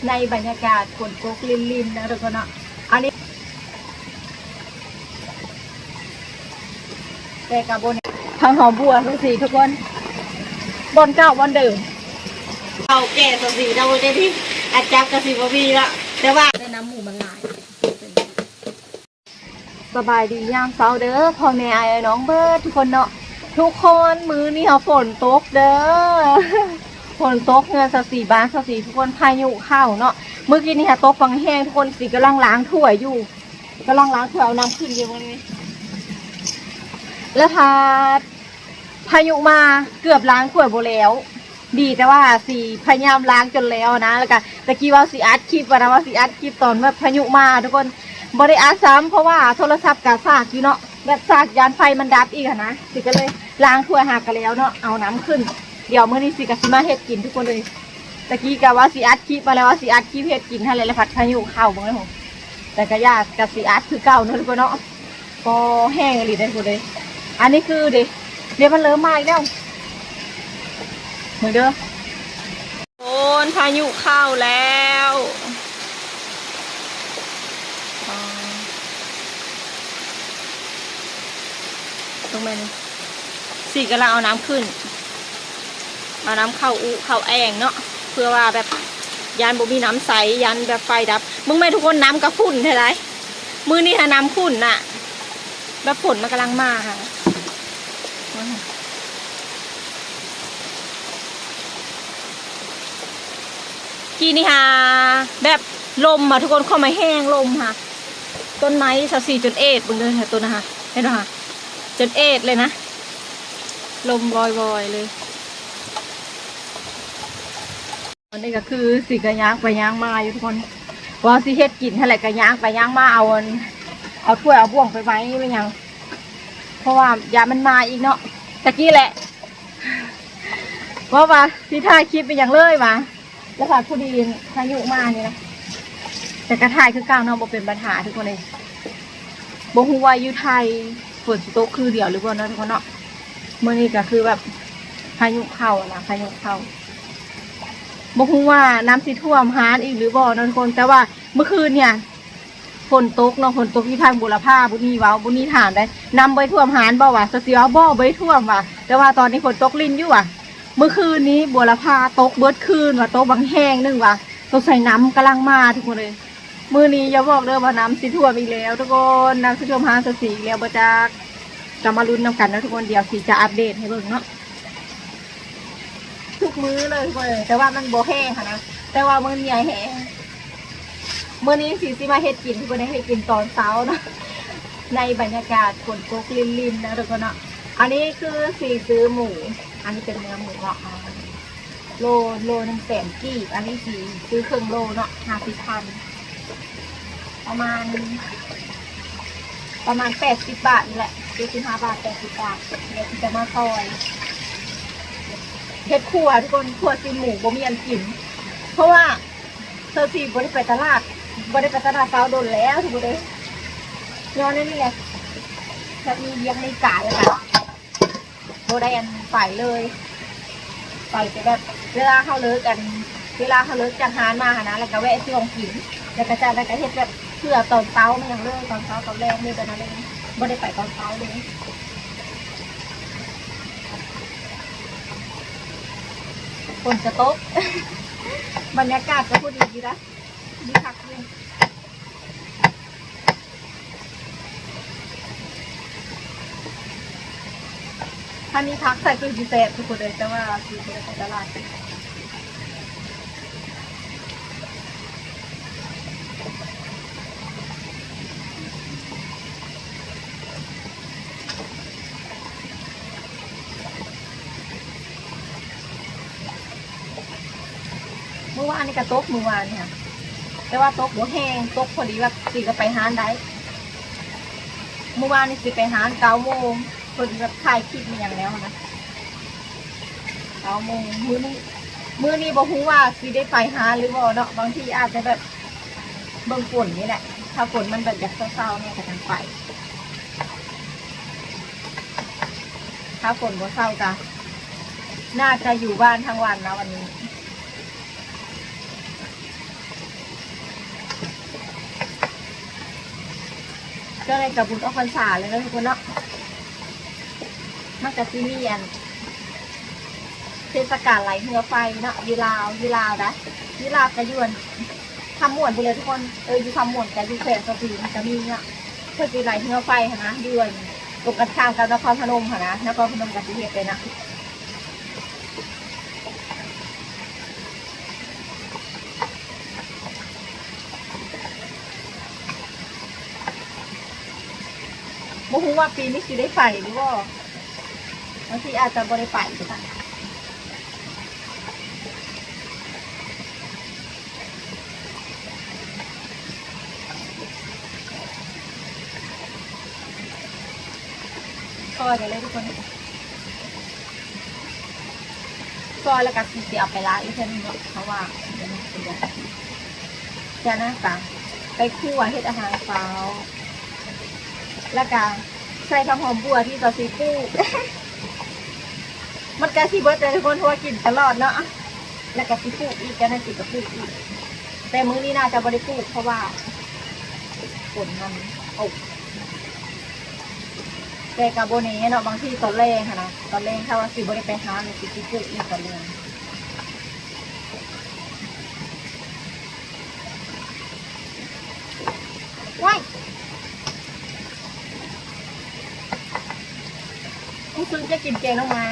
ในบรรยากาศฝนตกลินๆนะทุกคนเนาะอันนี้แต่กับบนทางหอมบัวทุกสีทุกคนบนเก้าบนเดิมเอาแก่ตัวสีเราได้ที่อาจับกระสีบวีละแต่ว่าได้น้ำหมูมันหลายสบายดียามเช้าเด้อพ่อแม่ไอ้น้องเบิร์ดทุกคนเนาะทุกคนมือนี่เขาฝนตกเด้อฝนตกเงินสสีบ้านสสีทุกคนพายุเข้าเนาะเมื่อกี้นี่ค่ะตกฟังแห้งทุกคนสีกำลังล้างถ้วยอยู่กำลังล้างถ้วยเอาน้ำขึ้นอยู่ตรงนี้แล้วพายุมาเกือบล้างถ้วยโบแล้วดีแต่ว่าสีพยายามล้างจนแล้วนะแล้วก็ตะกี้ว่าสีอัดคลิปนะว่าสีอัดคลิปตอนแบบพายุมาทุกคนบริอัดซ้ำเพราะว่าโทรศัพท์กับซากอยู่เนาะแบบซากยานไฟมันดับอีกนะสิก็เลยล้างถ้วยหักกันแล้วเนาะเอาน้ำขึ้นเดี๋ยวมื้อนี้สิกับสิมาเฮ็ดกินทุกคนเลยตะกี้กับว่าสีอัดคลิปมาแล้วว่าสีอัดคลิปเฮ็ดกินให้เลยแล้วผัดพายุเข้าบ้างเลยผมแต่ก็ยากกับสีอัดคือเก่าเนาะทุกคนเนาะก็แห้งเลยได้ทุกคนเลยอันนี้คือเดี๋ยวมันเริ่มมาอีกแล้วเหมือนเดิมโอนพายุเข้าแล้วตรงนี้สีกำลังเอาน้ำขึ้นเอาน้ำเข้าแอ่งเนาะเพื่อว่าแบบยานบ่มีน้ำใสยันแบบไฟดับมึงไม่ทุกคนน้ำกระฝุ่นใช่ไหมมือนี่ค่ะน้ำขุ่นน่ะแบบฝนมันกำลังมาค่ะกีนี่ค่ะแบบลมค่ะทุกคนเข้ามาแห้งลมค่ะต้นไม้4 จน 8บึงเลยค่ะต้นนะคะเห็นไหมคะจน 8เลยนะลมวอยๆเลยอันนี้ก็คือสีกระย่างไปย่างมาอยู่ทุกคนว่าสีเฮ็ดกินเท่าไหร่กระย่างไปย่างมาเอาถ้วยเอาบ่วงไปไว้ไม่ยังเพราะว่ายามันมาอีกเนาะตะกี้แหละว่าที่ถ่ายคลิปเป็นอย่างเลยมาแล้วค่ะผู้ดีพายุมาเนี่ยนะแต่กระถ่ายคือก้าวเนาะบ่เป็นปัญหาทุกคนเลยบ่ฮู้ว่าอยู่ไทยฝนตกคือเดียวหรือเปล่าเนาะทุกคนเนาะเมื่อนี้ก็คือแบบพายุเข้านะพายุเข้าบ่ฮู้ว่าน้ำสิท่วมหาอีกหรือบ่เนาะทุกคนแต่ว่าเมื่อคืนเนี่ยฝนตกเนาะฝนตกที่ทางบุรพาบุญนี่ว้าวบุญนี่ถามได้นำใบท่วมหานบ่วะเสียวบ่ใบท่วมว่ะแต่ว่าตอนนี้ฝนตกลิ้นอยู่ว่ะเมื่อคืนนี้บุรพาตกเบิดคืนว่ะตกบางแห้งนึงว่ะตกใส่น้ำกำลังมาทุกคนเลยมื้อนี้อย่าบอกเด้อว่าน้ำสิท่วมอีกแล้วทุกคนน้ำสิท่วมหาสีแล้วบ่จักจะมาลุ้นนำกันนะทุกคนเดี๋ยวสิจะอัปเดตให้เบิ่งเนาะทุกมื้อเลยทุกคนเลยแต่ว่ามันบ่แห้งค่ะนะแต่ว่ามื้อนี้แห้งเมื่อนี้สิมาเฮ็ดกินทุกคนได้เฮ็ดกินตอนเช้านะในบรรยากาศฝนตกลินๆนะทุกคนเนาะอันนี้คือสีซื้อหมูอันนี้เป็นเนื้อหมูเนาะโล100,000กีบอันนี้สีซื้อครึ่งโลเนาะ50,000ประมาณ80 บาทนี่แหละ45 บาท80 บาทเดี๋ยวจะมาซอยเฮ็ดครัวทุกคนครัวซีหมูบ่มีอันกินเพราะว่าเธอสีบ่ได้ไปตลาดเช้าโดนแล้วทุกคนเลยย้อนนี่แหละจะมีเลี้ยงในกาแล้วค่ะโบได้อันไปเลยไปจะแบบเวลาเขาเลิกจากหานมาหานะแล้วก็แวะซื้อของกินแล้วก็จะได้ก็เฮ็ดแบบเพื่อตอนเช้าไม่ยังเลิกตอนเช้าตอนแรกเลยแต่นั้นเลยบ่ได้ไปตอนเช้าเลยฝนจะตกบรรยากาศก็พูดดีนะดีคักเลยท่านนี้พักใส่คือพิเศษทุกคนเลยแต่ว่าคือไปตลาดเมื่อวานนี่ก็ตกเมื่อวานเนี่ยแต่ว่าตกหัวแห้งตกพอดีแบบสิก็ไปหานได้เมื่อวานนี่สิไปหาน9 โมงคนแบบถ่ายคลิปมาอย่างแล้วนะ9 โมงมื้อนี้บอกว่าสิได้ไปหาหรือบ่เนาะบางทีอาจจะแบบเบิ่งฝนนี่แหละถ้าฝนมันแบบอยากเศร้าๆเนี่ยก็จะไปถ้าฝนบ่เศร้าก็น่าจะอยู่บ้านทั้งวันนะวันนี้ ก็เลยกับบุญออกพรรษาเลยนะทุกคนเนาะมันกับซีเมียนเทศกาลไหลเรือไฟเนาะยูลาวนะยูลาวกระยวนทำหมวนไปเลยทุกคนอยู่ทำหมวนกับยูแขวงสตรีมันจะมีเนาะเพื่อจีไหลเรือไฟนะยวนตกกันข้ามกับนครพนมค่ะนะนครพนมกับที่เหตุเลยนะไม่รู้ว่าปีนี้สิได้ไปหรือว่าบางทีอาจจะไม่ได้ไปก็ได้ซอยไปเลยทุกคนซอยแล้วก็สีเอาไปล้างอีกทีนึงเพราะว่าจะน่าสั่งไปคั่วเฮ็ดอาหารเช้าแล้วก็ใส่ผักหอมบัวที่ต่อซีฟู้ดมันกะซีเบิร์ดเลยทุกคนเพราะว่ากินตลอดเนาะแล้วก็ซีฟู้ดอีกก็น่าสิกับฟู้ดอีกแต่มื้อนี้น่าจะบริฟู้ดเพราะว่าฝนมันแต่กับโบเน่เนาะบางที่ตอนแรกค่ะนะตอนแรกถ้าว่าซีบริไปหาในซีฟู้ดอีกตอนแรกว้ายต้องซื้อจะกินแกงน้องไม้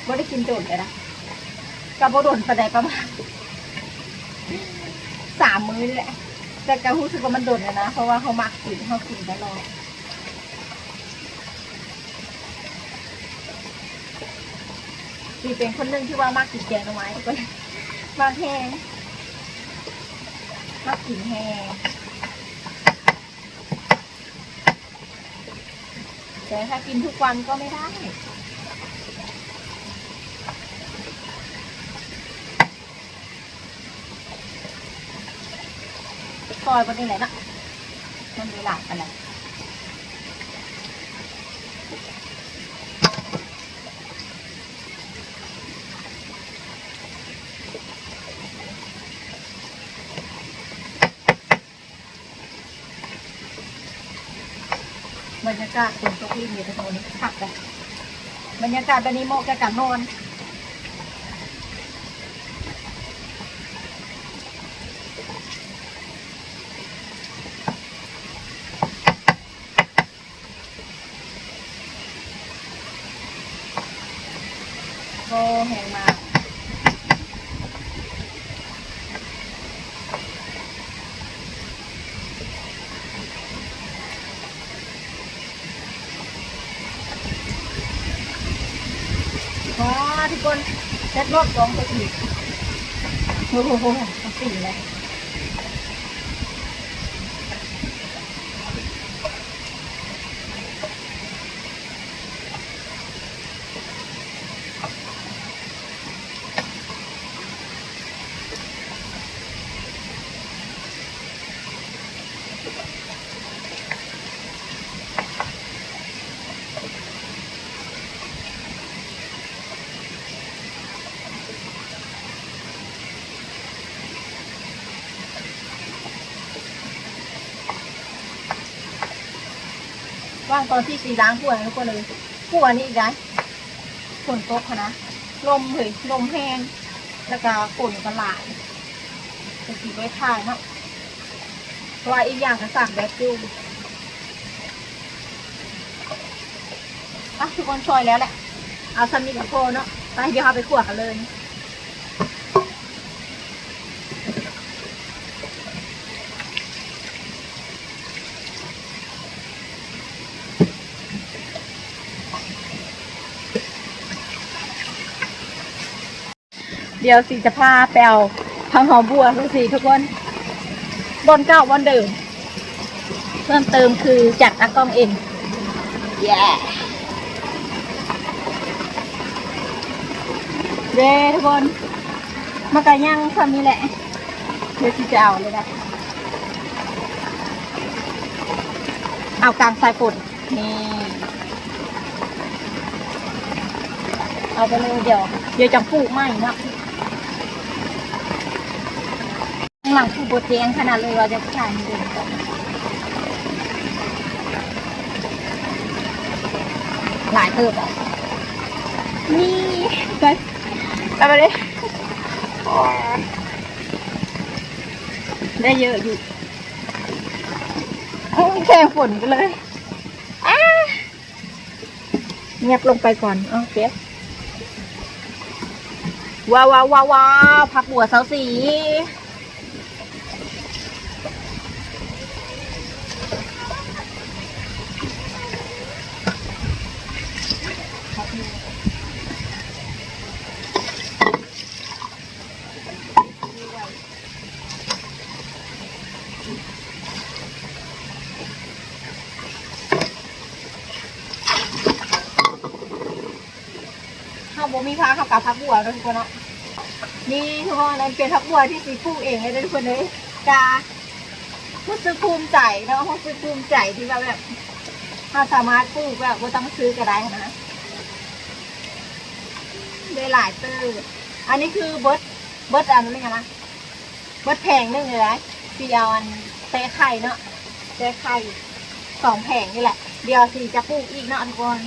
ไม่ได้กินโดดเลยนะกับโบโดนประเดี๋ยวประมาณ3 มื้อนี่แหละแต่กระหู้สึกว่ามันโดดเลยนะเพราะว่าเขามักกินเขากินตลอดดีเป็นคนหนึ่งที่ว่ามักกินแกงน้องไม้ก็มากแห้งมักกินแห้งแต่ถ้ากินทุกวันก็ไม่ได้ซอยบนนี้ไหนนะมันมีหลากอะไรบรรยากาศฝนตกลิ่นอยู่ตรงนี้พักเลยบรรยากาศแบบนี้เหมาะกับการนอนโอ้แห้งมากว้าทุกคนเซ็ตรถลงไปอีกโอ้โหสิ่งเลยว่างตอนที่สีล้างผัวทุกคนเลยผัวนี่อีกนะฝนตกนะลมเลยลมแห้งแล้วก็ฝนก็หลายจะสีไว้ทางเนาะเพราะว่าอีกอย่างก็สั่งแบบจูทุกคนช่วยแล้วแหละเอาซันนี่กับโคเนาะไปเดี๋ยวเอาไปขั่วกันเลยเดี๋ยวสีจะพาไปเอาผักหอมบัวทุกสีทุกคนบนเก้าบนเดิมเพิ่มเติมคือจากอากองเองเย้ทุกคนมากระย่างทำนี่แหละเดี๋ยวที่จะเอาเลยนะเอากลางสายฝนนี่เอาไปเลยเดี๋ยวจะปลูกใหม่นะหลังปลูกโปรเจงขนาดเลยว่าจะขายเดือนก่อน หลายเติบนี่ไปเลยได้เยอะอยู่แค่ฝนกันเลยเงียบลงไปก่อนโอเคว้าวว้าวว้าวผักบัวเสาสีข้าวบะหมี่ผ้าข้าวกับผักบัวทุกคนเนาะนี่ทุกคนนั่นเป็นผักบัวที่สีปลูกเองเลยทุกคนเลยการู้สึกภูมิใจเนาะรู้สึกภูมิใจที่แบบเราสามารถปลูกแบบไม่ต้องซื้อก็ได้นะได้หลายตื้ออันนี้คือเบิร์ดอันนี้ไงนะเบิร์ดแผงนึงเลยนะสีเอาอันเตะไข่เนาะเตะไข่2 แผงนี่แหละเดี๋ยวสีจะปลูกอีกเนาะทุกคน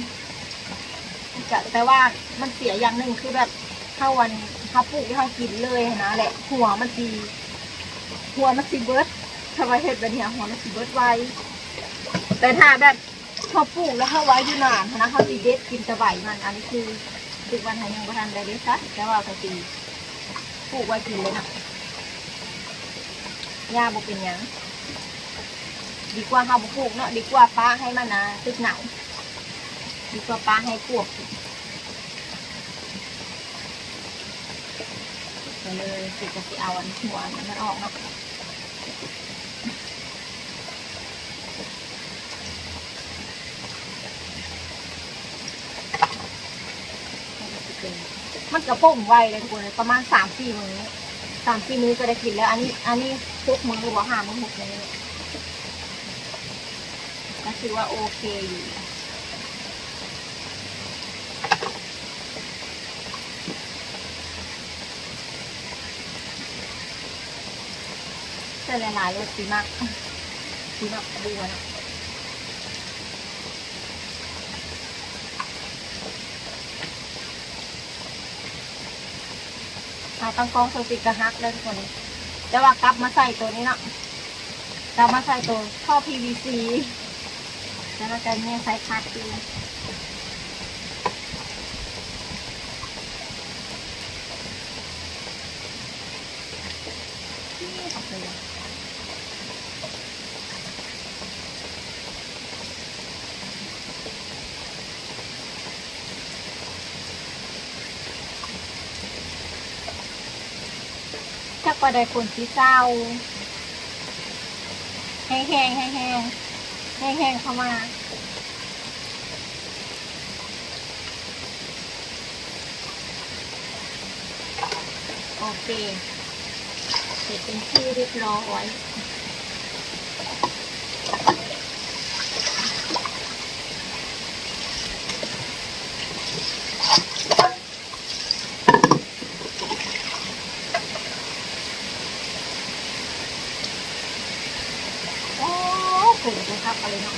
แต่ว่ามันเสียอย่างหนึ่งคือแบบถ้าวันถ้าปลูกถ้ากินเลยนะแหละหัวมันสีเบิร์ดทำไมเห็ดแบบนี้หัวมันสีเบิร์ดไวแต่ถ้าแบบพอปลูกแล้วถ้าไว้อยู่นานนะเขาตีเด็ดกินจะใบมันอันนี้คือวันไทยยังประทานได้ด้วยซะแต่ว่าเขาตีปลูกไว้กินเลยนะหญ้าบุกเป็นยังดีกว่าเขาปลูกเนาะดีกว่าป้าให้มันนะตึกหนาวดีกว่าป้าให้ปวกไปเลยสิจะเอาอันหัวมันออกเนาะมันกระป่งไวเลยทุกคนเลยประมาณ3-4 มื้อ3-4 มื้อก็ได้กินแล้วอันนี้ทุกมื้อหรือว่า5 มื้อ6 มื้อก็คือว่าโอเคอยู่แต่หลายๆรสดีมากบัวนะตั้งกองโซติกระหักเลยทุกคนแต่ว่ากลับมาใส่ตัวนี้เนาะกลับมาใส่ตัวท่อ PVC แล้วเราจะเนี่ยใส่คัดดูถ้าก็ได้คนที่เศร้าแห้งเข้ามาโอเคเสร็จเป็นที่เรียบร้อยฝุ่นนะครับอะไรเนาะ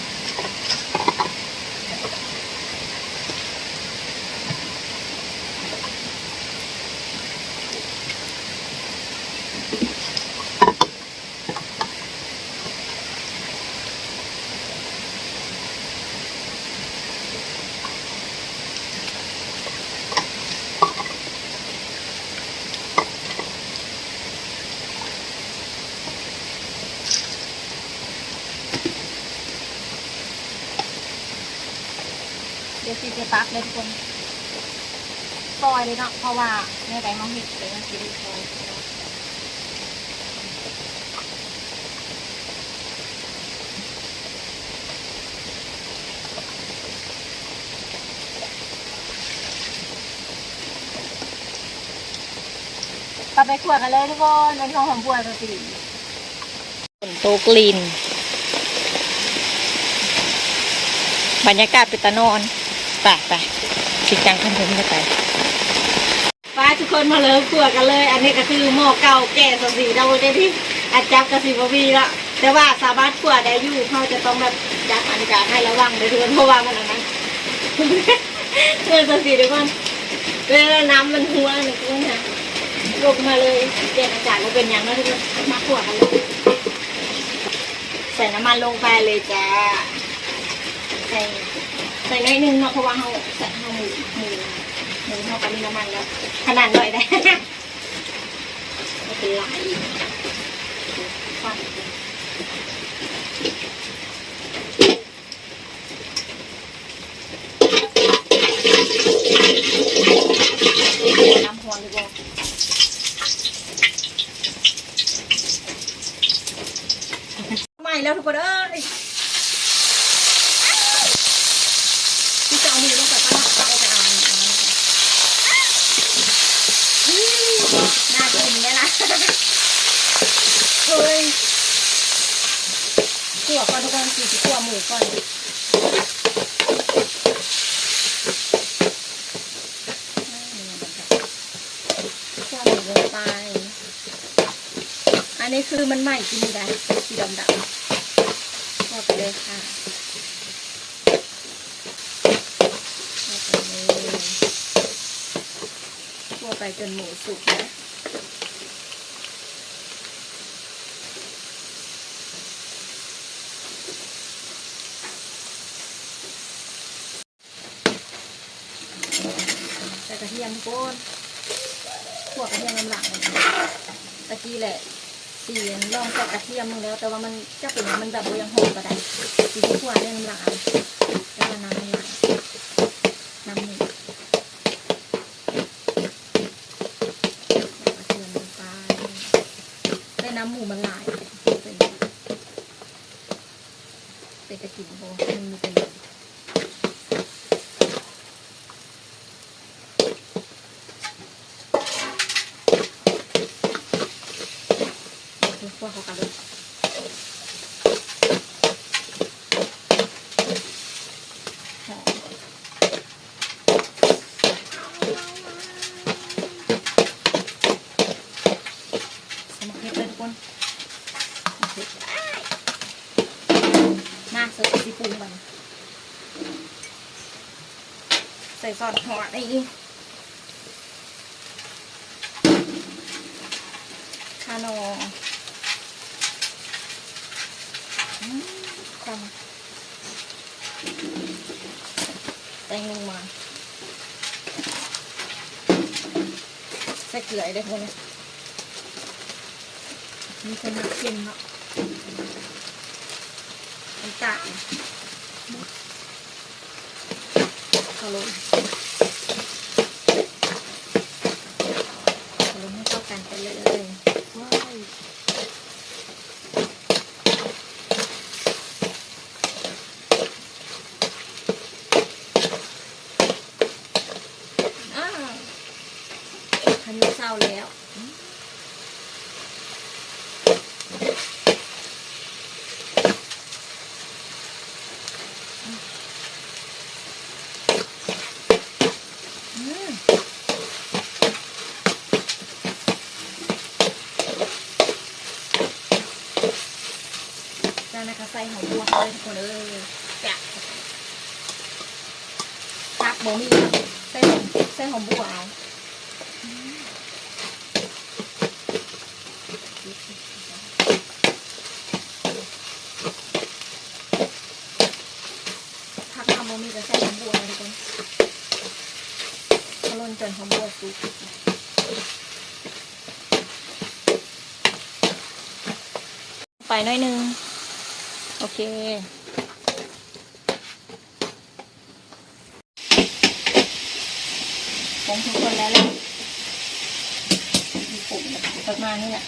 เดี๋ยวซีจะตักเลยทุกคนซอยเลยเนาะเพราะว่าเนื้อไก่มองเห็ดเลยมันจะได้ซอยกลับไปขวดกันเลยทุกคนเป็นของหอมบัวตัวสีโตกลีนบรรยากาศเป็นตะนอนไปชิดจังขึ้นถึงจะไปทุกคนมาเลยขวดกันเลยอันนี้ก็คือหม้อเก่าแก่สสีเราได้ที่อาจับกระสีบวีละแต่ว่าสามารถขวดได้อยู่เขาจะต้องแบบจับอันการให้ระวังเลยทุกคนเพราะว่ามันอันนั้นห เงินสีทุกคนเวลาน้ำมันหัวหนึ่งทุกคนนะลงมาเลยเปลี่ยนอากาศก็เป็นอย่างนั้นทุกคนมาขั่วกันเลยใส่น้ำมันลงไปเลยจ้าใส่น้อยนึงเนาะเพราะว่าเราใส่หมูเท่ากับมีน้ำมันแล้วขนาดหน่อยได้ไม่เป็นไรฟันน้ำพรหรือเปล่าใหม่แล้วทุกคนที่จะเอามือลงไปป้าเราจะเอาน่ากินไหมล่ะเฮ้ยขั่วก่อนทุกคนสีขั่วหมูก่อนขั่วหมูลงไปอันนี้คือมันใหม่กินได้สีดำขั่วไปเลยค่ะขั่วไปจนหมูสุกนะใส่กระเทียมก้นขั่วกระเทียมน้ำหลังตะกี้แหละสีลองใส่กระเทียมมึงแล้วแต่ว่ามันจะเป็นมันแบบยังหอมก็ได้สีขั่วเนี่ยน้ำหลังแล้วน้ำมันหลังน้ำหนึ่งกระเทียมลงไปได้น้ำหมูมันหลายเป็นกระถิ่นโบมันมีเป็นว่าเขากันเลยหอมสมัครเห็ดเลยทุกคนน่าเสิร์ฟซีฟู้ดมันใส่ซอสหอมนี่คาโนความแตงลงมาใส่เกลือได้พวกนี้มีคนมาเค็มเนาะน้ำตาลเอาลงให้เข้ากันไปเลยว้าวอันนี้เศร้าแล้วแล้วนะคะใส่หอมบัวเลยทุกคนแกะครับโบมี่ใส่หอมบัวเอาผักทำโบมี่จะใส่หอมบัวทุกคนเขาล่นจนหอมบัวสุกไปหน่อยนึงโอเคผงทุกคนแล้วแหละมีผงประมาณนี้แหละ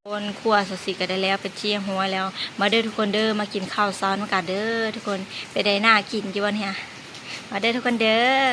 คนครัวสสิก็ได้แล้วเป็นเชียงหัวแล้วมาเด้อทุกคนเด้อมากินข้าวซ้อนมากันเด้อทุกคนไปได้หน้ากินกี่วันเนี่ยมาเด้อทุกคนเด้อ